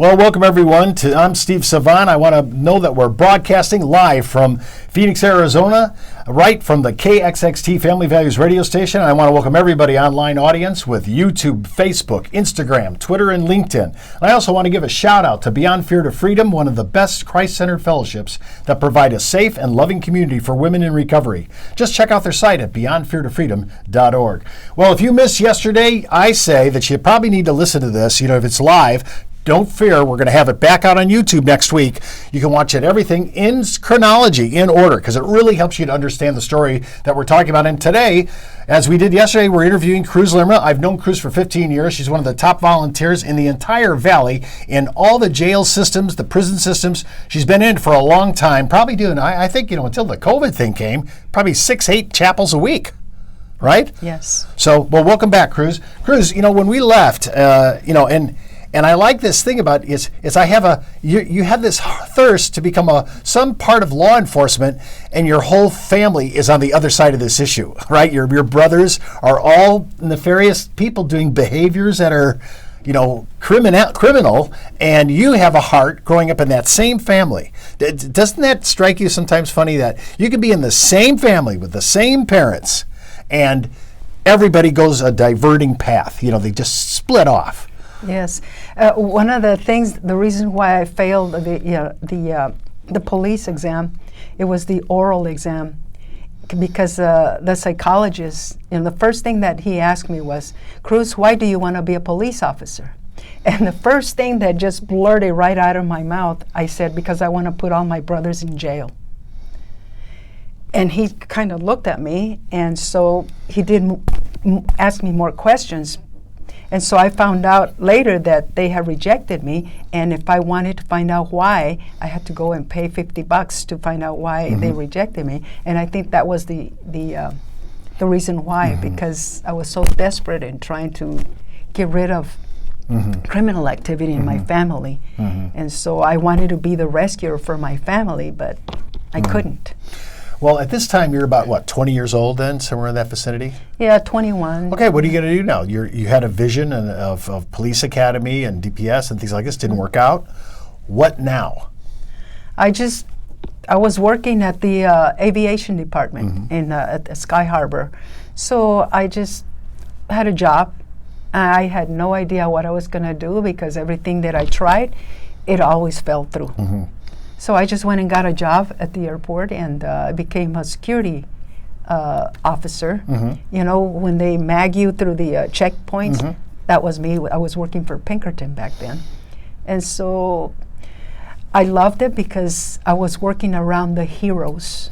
Well, welcome everyone. I'm Steve Savant. I want to know that we're broadcasting live from Phoenix, Arizona, right from the KXXT Family Values radio station. I want to welcome everybody online audience with YouTube, Facebook, Instagram, Twitter, and LinkedIn. And I also want to give a shout out to Beyond Fear to Freedom, one of the best Christ-centered fellowships that provide a safe and loving community for women in recovery. Just check out their site at beyondfeartofreedom.org. Well, if you missed yesterday, I say that you probably need to listen to this. If it's live, don't fear, we're going to have it back out on YouTube next week. You can watch it, everything in chronology, in order, because it really helps you to understand the story that we're talking about. And today, as we did yesterday, we're interviewing Cruz Lerma. I've known Cruz for 15 years. She's one of the top volunteers in the entire valley, in all the jail systems, the prison systems. She's been in for a long time, probably doing, I think, until the COVID thing came, probably 6-8 chapels a week. Right? Yes. So, well, welcome back, Cruz. Cruz, when we left, and I like this thing about is I have you have this thirst to become some part of law enforcement, and your whole family is on the other side of this issue, right? Your brothers are all nefarious people doing behaviors that are, criminal, and you have a heart growing up in that same family. Doesn't that strike you sometimes funny that you could be in the same family with the same parents, and everybody goes a diverting path? They just split off. Yes, one of the reason why I failed the police exam, it was the oral exam, because the psychologist, the first thing that he asked me was, Cruz, why do you want to be a police officer? And the first thing that just blurted right out of my mouth, I said, because I want to put all my brothers in jail. And he kind of looked at me, and so he didn't ask me more questions. And so I found out later that they had rejected me, and if I wanted to find out why, I had to go and pay $50 to find out why they rejected me. And I think that was the reason why, because I was so desperate in trying to get rid of criminal activity in my family. And so I wanted to be the rescuer for my family, but I couldn't. Well, at this time, you're about, 20 years old then, somewhere in that vicinity? Yeah, 21. Okay, what are you going to do now? You had a vision of police academy and DPS and things like this. Didn't work out. What now? I was working at the aviation department at Sky Harbor. So I just had a job. I had no idea what I was going to do, because everything that I tried, it always fell through. So I just went and got a job at the airport, and became a security officer. When they mag you through the checkpoints, that was me. I was working for Pinkerton back then. And so I loved it because I was working around the heroes,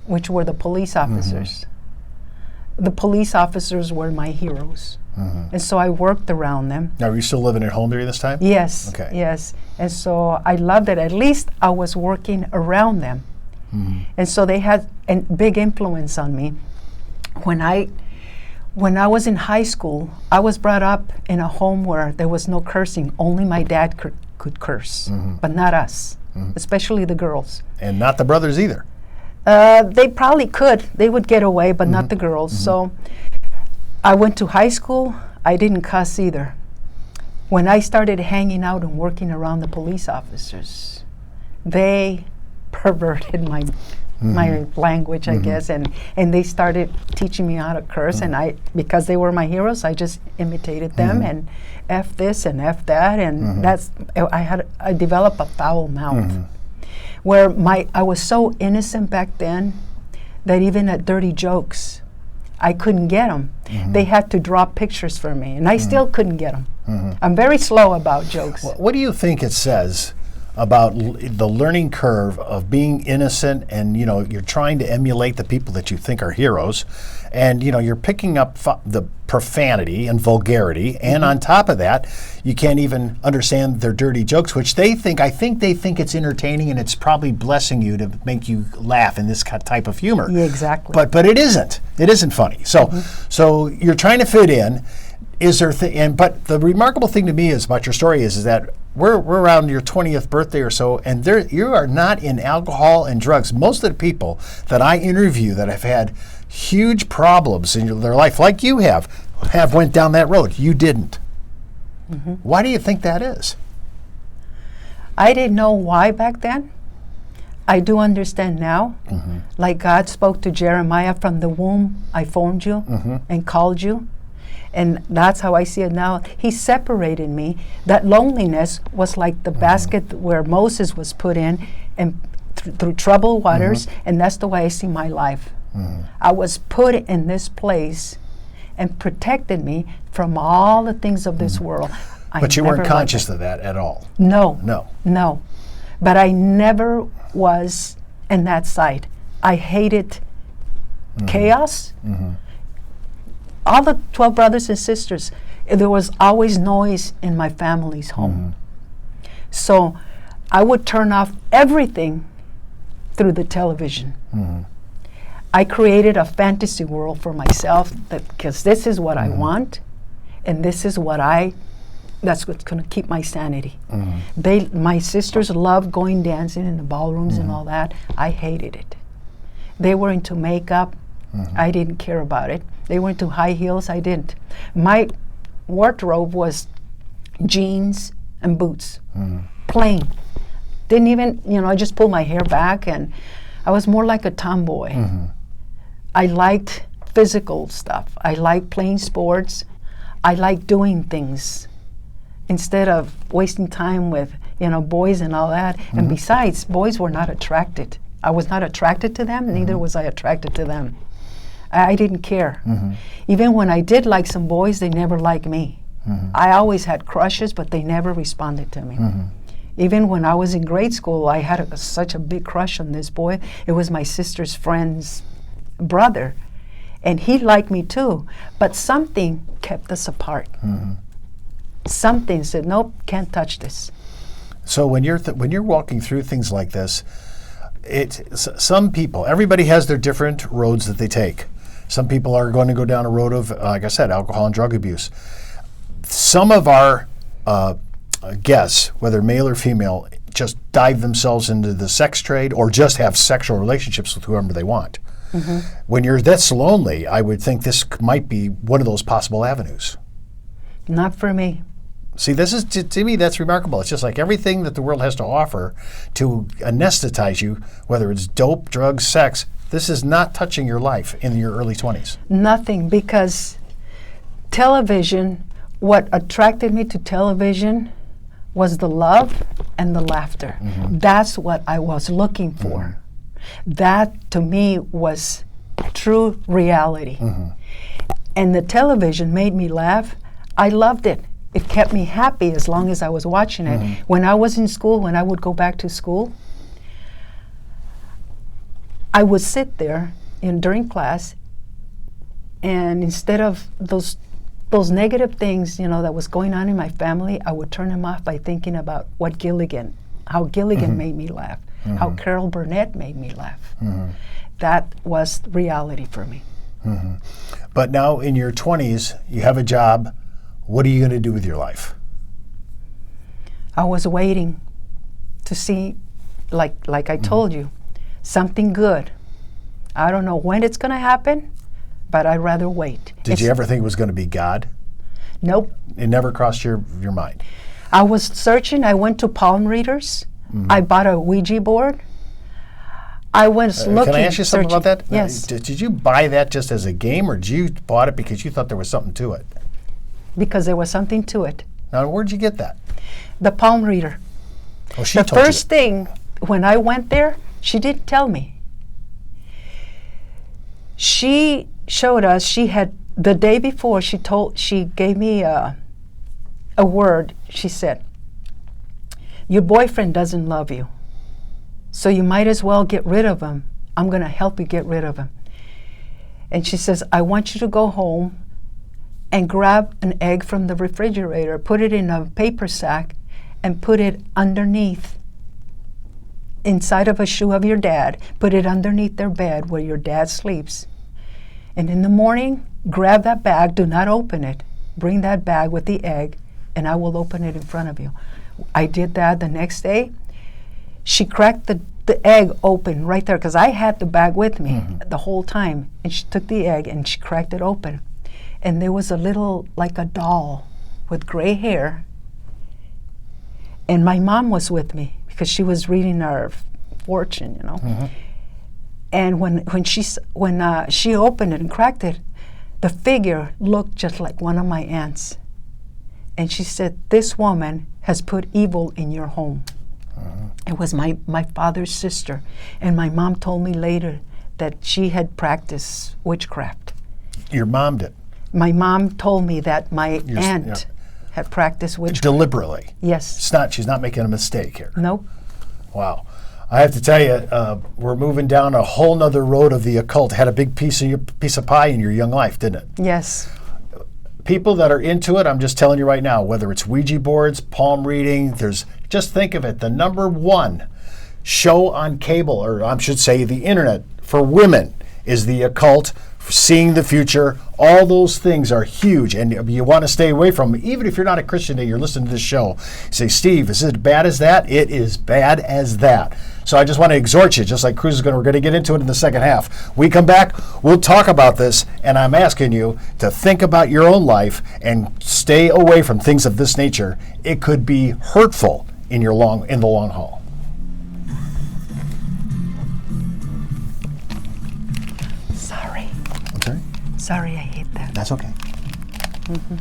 which were the police officers. The police officers were my heroes. And so I worked around them. Now, were you still living at home during this time? Yes. Okay. Yes. And so I loved it. At least I was working around them. And so they had a big influence on me. When I was in high school, I was brought up in a home where there was no cursing. Only my dad could curse, but not us, especially the girls. And not the brothers either. They probably could. They would get away, but not the girls. So I went to high school. I didn't cuss either. When I started hanging out and working around the police officers, they perverted my language, I guess, and they started teaching me how to curse. And because they were my heroes, I just imitated them and F this and F that, and I developed a foul mouth. Where I was so innocent back then that even at dirty jokes, I couldn't get them. They had to draw pictures for me, and I still couldn't get them. I'm very slow about jokes. Well, what do you think it says about the learning curve of being innocent, and you're trying to emulate the people that you think are heroes, and you're picking up the profanity and vulgarity, and on top of that, you can't even understand their dirty jokes, which I think they think it's entertaining, and it's probably blessing you to make you laugh in this type of humor. Yeah, exactly. But it isn't. It isn't funny. So you're trying to fit in. But the remarkable thing to me about your story is that we're around your 20th birthday or so, and you are not in alcohol and drugs. Most of the people that I interview that have had huge problems in their life, like you have went down that road. You didn't. Why do you think that is? I didn't know why back then. I do understand now. Like God spoke to Jeremiah, from the womb I formed you and called you. And that's how I see it now. He separated me. That loneliness was like the basket where Moses was put in and through troubled waters, and that's the way I see my life. I was put in this place and protected me from all the things of this world. But you weren't conscious of that at all? No. No. No. But I never was in that side. I hated chaos. All the 12 brothers and sisters, there was always noise in my family's home. So I would turn off everything through the television. I created a fantasy world for myself, because this is what I want, and this is what that's what's going to keep my sanity. My sisters loved going dancing in the ballrooms and all that. I hated it. They were into makeup. I didn't care about it. They were into high heels. I didn't. My wardrobe was jeans and boots, plain. Didn't even, I just pulled my hair back, and I was more like a tomboy. I liked physical stuff. I liked playing sports. I liked doing things instead of wasting time with, boys and all that. And besides, boys were not attracted. I was not attracted to them, neither was I attracted to them. I didn't care. Even when I did like some boys, they never liked me. I always had crushes, but they never responded to me. Even when I was in grade school, I had such a big crush on this boy. It was my sister's friend's brother, and he liked me too, but something kept us apart. Something said, nope, can't touch this. So when you're walking through things like this, some people, everybody has their different roads that they take. Some people are going to go down a road of, like I said, alcohol and drug abuse. Some of our guests, whether male or female, just dive themselves into the sex trade or just have sexual relationships with whoever they want. When you're this lonely, I would think this might be one of those possible avenues. Not for me. See, this is, to me, that's remarkable. It's just like everything that the world has to offer to anesthetize you, whether it's dope, drugs, sex, this is not touching your life in your early 20s. Nothing, because television, what attracted me to television was the love and the laughter. That's what I was looking for. That, to me, was true reality. And the television made me laugh. I loved it. It kept me happy as long as I was watching it. When I was in school, when I would go back to school, I would sit there during class, and instead of those negative things, that was going on in my family, I would turn them off by thinking about how Gilligan made me laugh, how Carol Burnett made me laugh. That was reality for me. But now in your 20s, you have a job. What are you going to do with your life? I was waiting to see, like I told you, something good. I don't know when it's going to happen, but I'd rather wait. Did you ever think it was going to be God? Nope. It never crossed your mind? I was searching. I went to palm readers. I bought a Ouija board. I was looking. Can I ask you something about that? Yes. Did you buy that just as a game, or did you bought it because you thought there was something to it? Because there was something to it. Now, where'd you get that? The palm reader. Oh, she the told you first thing, when I went there, she didn't tell me. She showed us, the day before, she gave me a word. She said, your boyfriend doesn't love you, so you might as well get rid of him. I'm going to help you get rid of him. And she says, I want you to go home and grab an egg from the refrigerator, put it in a paper sack, and put it underneath, inside of a shoe of your dad. Put it underneath their bed where your dad sleeps. And in the morning, grab that bag. Do not open it. Bring that bag with the egg, and I will open it in front of you. I did that the next day. She cracked the egg open right there, because I had the bag with me the whole time. And she took the egg and she cracked it open. And there was a little, like a doll with gray hair. And my mom was with me because she was reading our fortune, you know. Mm-hmm. And when she opened it and cracked it, the figure looked just like one of my aunts. And she said, "This woman has put evil in your home." Mm-hmm. It was my father's sister. And my mom told me later that she had practiced witchcraft. Your mom did? My mom told me that my aunt had practiced witchcraft. Deliberately? Yes. She's not making a mistake here. Nope. Wow. I have to tell you, we're moving down a whole nother road of the occult. Had a big piece of pie in your young life, didn't it? Yes. People that are into it, I'm just telling you right now, whether it's Ouija boards, palm reading, just think of it, the number one show on cable, or I should say the internet, for women is the occult, seeing the future. All those things are huge, and you want to stay away from them. Even if you're not a Christian and you're listening to this show, you say, "Steve, is it as bad as that?" It is bad as that. So I just want to exhort you, just like Cruz we're going to get into it in the second half. We come back, we'll talk about this, and I'm asking you to think about your own life and stay away from things of this nature. It could be hurtful in the long haul. Sorry. I'm sorry? Sorry, I hate that. That's okay. Mm-hmm.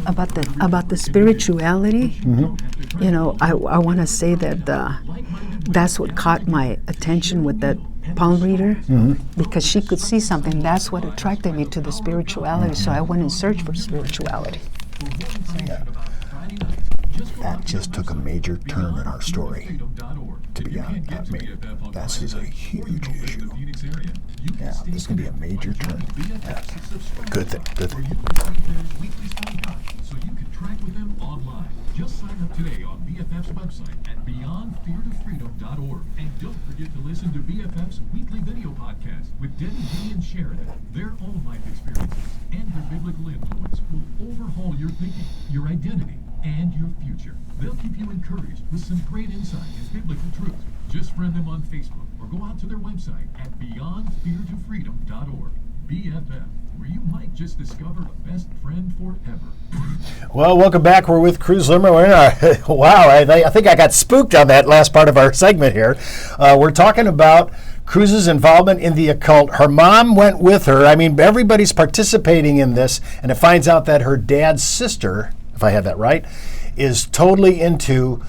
About the spirituality, Mm-hmm. you know, I want to say that that's what caught my attention with that palm reader, Mm-hmm. because she could see something. That's what attracted me to the spirituality. So I went in search for spirituality. Yeah. That just took a major turn in our story. To be honest, this is a huge issue. Yeah, this is going to be a major turn. Yeah. Good thing. So you can track with them online. Just sign up today on BFF's website at beyondfeartofreedom.org. And don't forget to listen to BFF's weekly video podcast with Debbie G and Sheridan. Their own life experiences and their biblical influence will overhaul your thinking, your identity, and your future. They'll keep you encouraged with some great insight and biblical truth. Just friend them on Facebook or go out to their website at beyondfeartofreedom.org. BFF, where you might just discover a best friend forever. Well, welcome back. We're with Cruz Lerma. We're in our, wow, I think I got spooked on that last part of our segment here. We're talking about Cruz's involvement in the occult. Her mom went with her. I mean, everybody's participating in this, and it finds out that her dad's sister, if I have that right, is totally into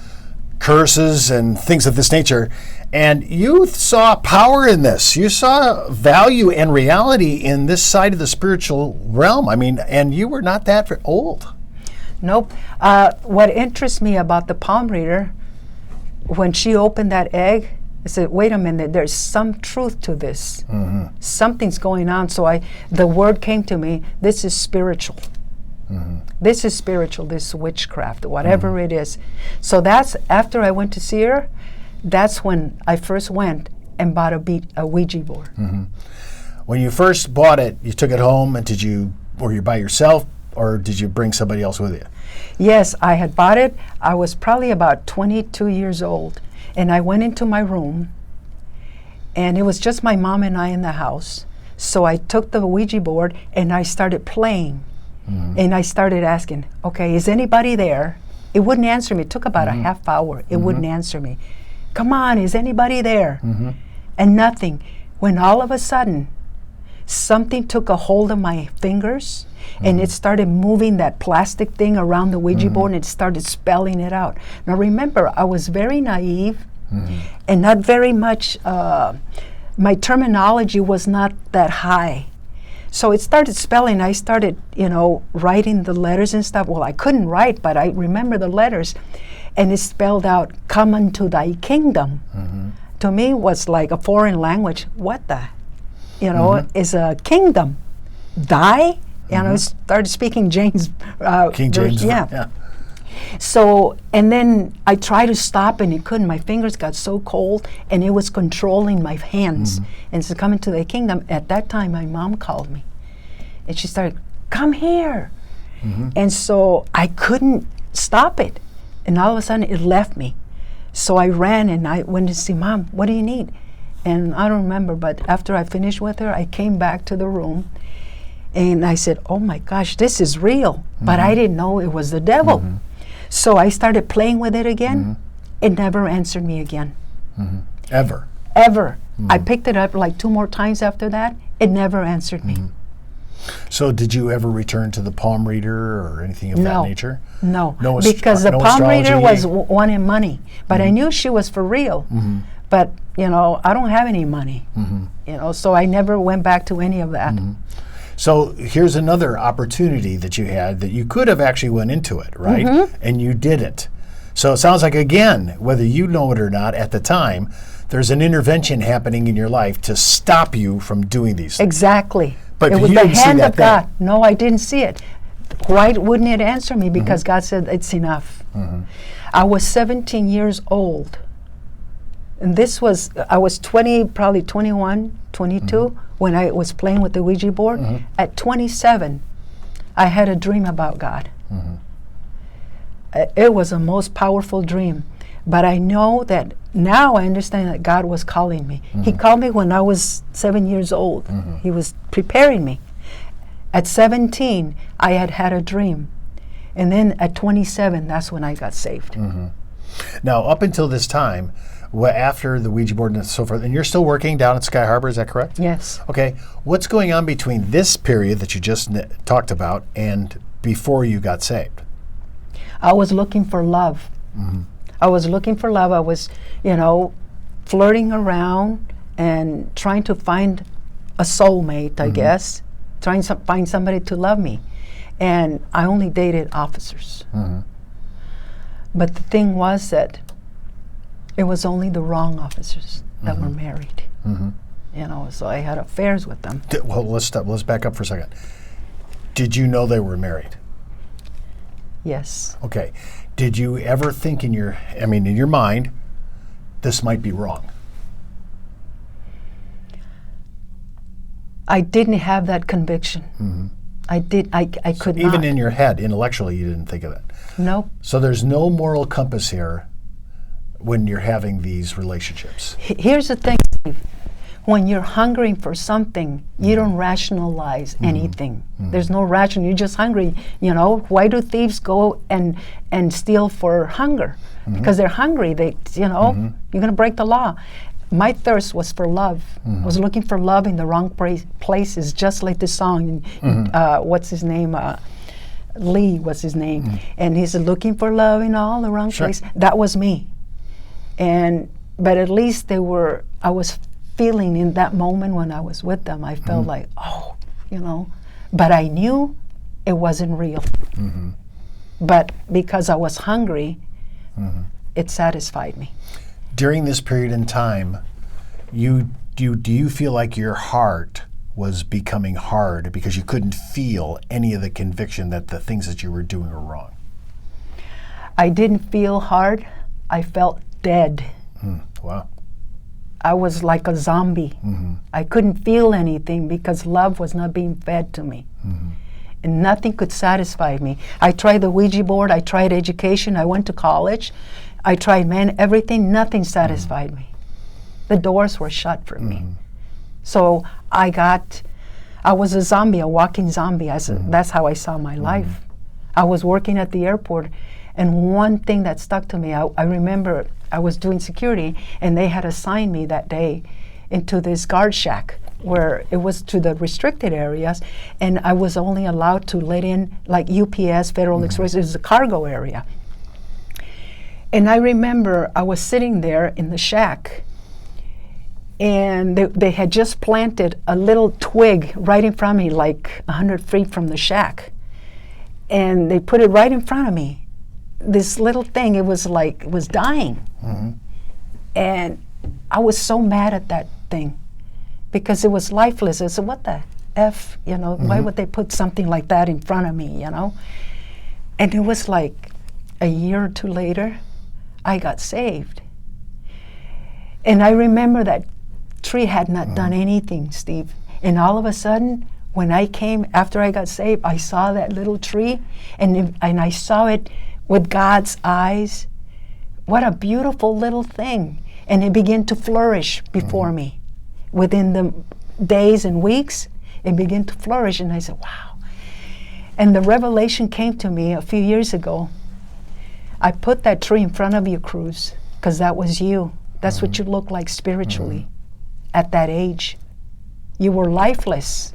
curses and things of this nature. And you saw power in this. You saw value and reality in this side of the spiritual realm. I mean, and you were not that old. Nope. What interests me about the palm reader, when she opened that egg, I said, wait a minute, there's some truth to this. Mm-hmm. Something's going on. So the word came to me, this is spiritual. Mm-hmm. This is spiritual, this is witchcraft, whatever Mm-hmm. it is. So that's, after I went to see her, that's when I first went and bought a Ouija board. Mm-hmm. When you first bought it, you took it home, and were you by yourself, or did you bring somebody else with you? Yes, I had bought it. I was probably about 22 years old, and I went into my room, and it was just my mom and I in the house. So I took the Ouija board and I started playing. Mm-hmm. And I started asking, okay, is anybody there? It wouldn't answer me. It took about a half hour. It wouldn't answer me. Come on, is anybody there? Mm-hmm. And nothing. When all of a sudden, something took a hold of my fingers, and it started moving that plastic thing around the Ouija board, and it started spelling it out. Now remember, I was very naive and not very much, my terminology was not that high. So it started spelling. I started, writing the letters and stuff. Well, I couldn't write, but I remember the letters. And it spelled out, come unto thy kingdom. Mm-hmm. To me, was like a foreign language. What the, is a kingdom. Thy? And I started speaking James. King James. Yeah. So, and then I tried to stop and it couldn't. My fingers got so cold and it was controlling my hands. And it's coming to the kingdom. At that time, my mom called me and she started, come here. And so I couldn't stop it. And all of a sudden it left me. So I ran and I went to see Mom, what do you need? And I don't remember, but after I finished with her, I came back to the room And I said, oh my gosh, this is real. But I didn't know it was the devil. So I started playing with it again. It never answered me again. Ever? Ever. I picked it up like 2 more times after that. It never answered me. So did you ever return to the palm reader or anything of that nature? No, No because the no palm reader astrology? was wanting money. But I knew she was for real. But, you know, I don't have any money. You know, so I never went back to any of that. So here's another opportunity that you had that you could have actually went into it, right? And you didn't. So it sounds like, again, whether you know it or not at the time, there's an intervention happening in your life to stop you from doing these things. Exactly. But it was you the didn't see hand that of God. No, I didn't see it. Why wouldn't it answer me? Because God said it's enough. I was 17 years old. And this was, I was 20, probably 21, 22, when I was playing with the Ouija board. At 27, I had a dream about God. It was the most powerful dream. But I know that now I understand that God was calling me. He called me when I was 7 years old. He was preparing me. At 17, I had had a dream. And then at 27, that's when I got saved. Now, up until this time, after the Ouija board and so forth, and you're still working down at Sky Harbor, is that correct? Yes. Okay. What's going on between this period that you just talked about and before you got saved? I was looking for love. I was looking for love. I was, you know, flirting around and trying to find a soulmate, I guess, trying to find somebody to love me. And I only dated officers. But the thing was that it was only the wrong officers that were married. You know, so I had affairs with them. Well, let's stop. Let's back up for a second. Did you know they were married? Yes. Okay. Did you ever think in your mind, this might be wrong? I didn't have that conviction. I could not. Even in your head, intellectually, you didn't think of it. Nope. So there's no moral compass here when you're having these relationships. Here's the thing, Steve. When you're hungering for something, you don't rationalize anything. There's no ration. You're just hungry. You know, why do thieves go and steal for hunger? Because they're hungry. They, you know, you're going to break the law. My thirst was for love. I was looking for love in the wrong places, just like the song. What's his name? Lee was his name. And he said, looking for love in all the wrong places. That was me. But at least I was feeling in that moment when I was with them, I felt like, oh, you know, but I knew it wasn't real. But because I was hungry, it satisfied me. During this period in time, do you feel like your heart was becoming hard because you couldn't feel any of the conviction that the things that you were doing were wrong? I didn't feel hard. I felt dead. Wow. I was like a zombie. I couldn't feel anything because love was not being fed to me. And nothing could satisfy me. I tried the Ouija board, I tried education, I went to college, I tried everything, nothing satisfied me. The doors were shut for me. So I was a zombie, a walking zombie. That's how I saw my life. I was working at the airport, and one thing that stuck to me, I remember I was doing security, and they had assigned me that day into this guard shack where it was to the restricted areas, and I was only allowed to let in like UPS, Federal Express. It was a cargo area. And I remember I was sitting there in the shack, and they had just planted a little twig right in front of me, like 100 feet from the shack. And they put it right in front of me. This little thing, it was dying. And I was so mad at that thing because it was lifeless. I said, what the F, you know, why would they put something like that in front of me, you know? And it was like a year or two later, I got saved. And I remember that tree had not done anything, Steve. And all of a sudden, when I came, after I got saved, I saw that little tree, and I saw it with God's eyes. What a beautiful little thing. And it began to flourish before me. Within the days and weeks, It began to flourish, and I said, wow. And the revelation came to me a few years ago. I put that tree in front of you, Cruz, because that was you. That's what you look like spiritually at that age. You were lifeless.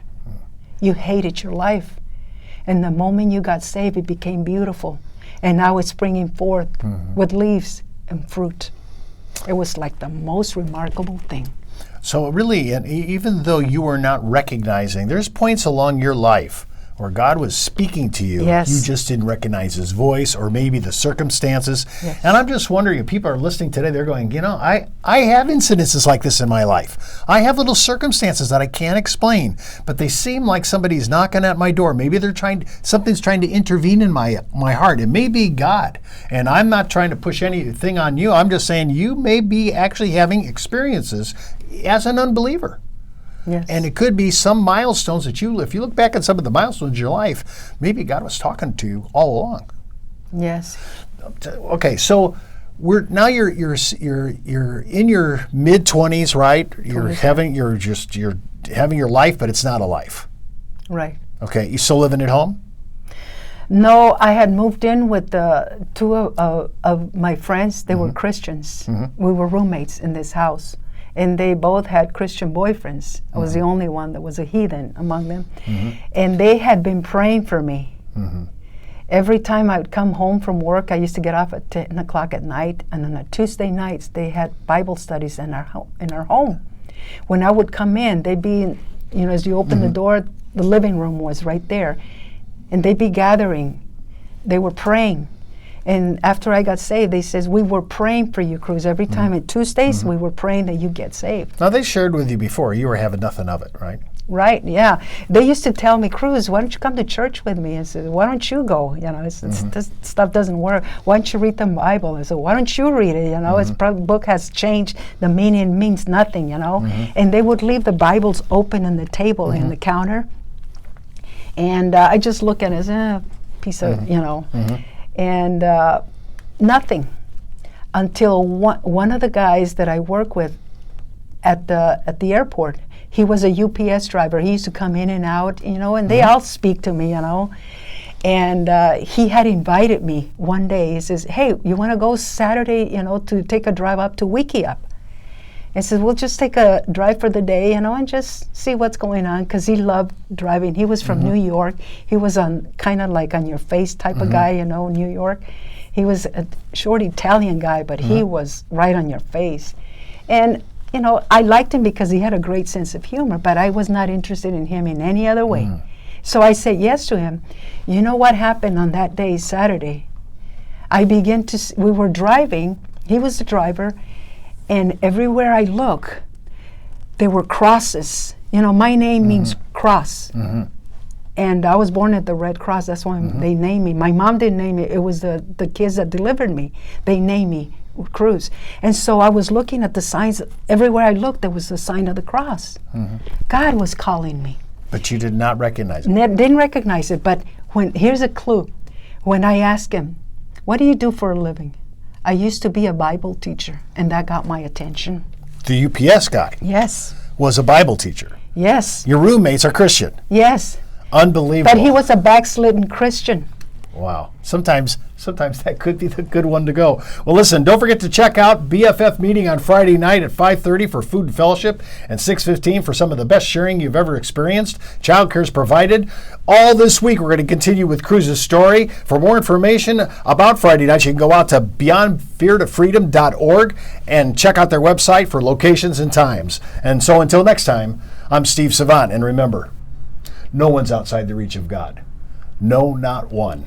You hated your life. And the moment you got saved, it became beautiful. And now it's springing forth with leaves and fruit. It was like the most remarkable thing. So really, and even though you were not recognizing, there's points along your life where God was speaking to you. Yes. You just didn't recognize his voice or maybe the circumstances. Yes. And I'm just wondering if people are listening today, they're going, I have incidences like this in my life. I have little circumstances that I can't explain, but they seem like somebody's knocking at my door. Maybe something's trying to intervene in my heart. It may be God. And I'm not trying to push anything on you. I'm just saying you may be actually having experiences as an unbeliever. Yes. And it could be some milestones that if you look back at some of the milestones in your life, maybe God was talking to you all along. Yes. Okay, so you're in your mid-20s, right? You're having your life, but it's not a life. Right. Okay, you still living at home? No, I had moved in with two of my friends. They were Christians. We were roommates in this house. And they both had Christian boyfriends. I was the only one that was a heathen among them. And they had been praying for me. Every time I would come home from work, I used to get off at 10 o'clock at night. And on Tuesday nights, they had Bible studies in our home. When I would come in, they'd be, as you open the door, the living room was right there. And they'd be gathering. They were praying. And after I got saved, they says, we were praying for you, Cruz. Every time on Tuesdays, we were praying that you get saved. Now, they shared with you before. You were having nothing of it, right? Right, yeah. They used to tell me, Cruz, why don't you come to church with me? I said, why don't you go? This stuff doesn't work. Why don't you read the Bible? I said, why don't you read it? Its book has changed. The meaning means nothing, And they would leave the Bibles open on the table and the counter. And I just look at it as a piece of, And nothing until one of the guys that I work with at the airport, he was a UPS driver. He used to come in and out, and they all speak to me, And he had invited me one day. He says, hey, you want to go Saturday, to take a drive up to Ouija? I said, we'll just take a drive for the day, and just see what's going on, because he loved driving. He was from New York. He was kind of like on your face type of guy, New York. He was a short Italian guy, but he was right on your face. And, I liked him because he had a great sense of humor, but I was not interested in him in any other way. So I said yes to him. You know what happened on that day, Saturday? I began to, we were driving, he was the driver, and everywhere I look, there were crosses. My name means cross. And I was born at the Red Cross. That's why they named me. My mom didn't name me. It was the kids that delivered me. They named me Cruz. And so I was looking at the signs. Everywhere I looked, there was a sign of the cross. God was calling me. But you did not recognize it. Didn't recognize it. But here's a clue. When I asked him, what do you do for a living? I used to be a Bible teacher, and that got my attention. The UPS guy Yes. was a Bible teacher. Yes. Your roommates are Christian. Yes. Unbelievable. But he was a backslidden Christian. Wow. Sometimes that could be the good one to go. Well, listen, don't forget to check out BFF meeting on Friday night at 5:30 for food and fellowship and 6:15 for some of the best sharing you've ever experienced. Childcare is provided. All this week, we're going to continue with Cruz's story. For more information about Friday night, you can go out to beyondfeartofreedom.org and check out their website for locations and times. And so until next time, I'm Steve Savant, and remember, no one's outside the reach of God. No, not one.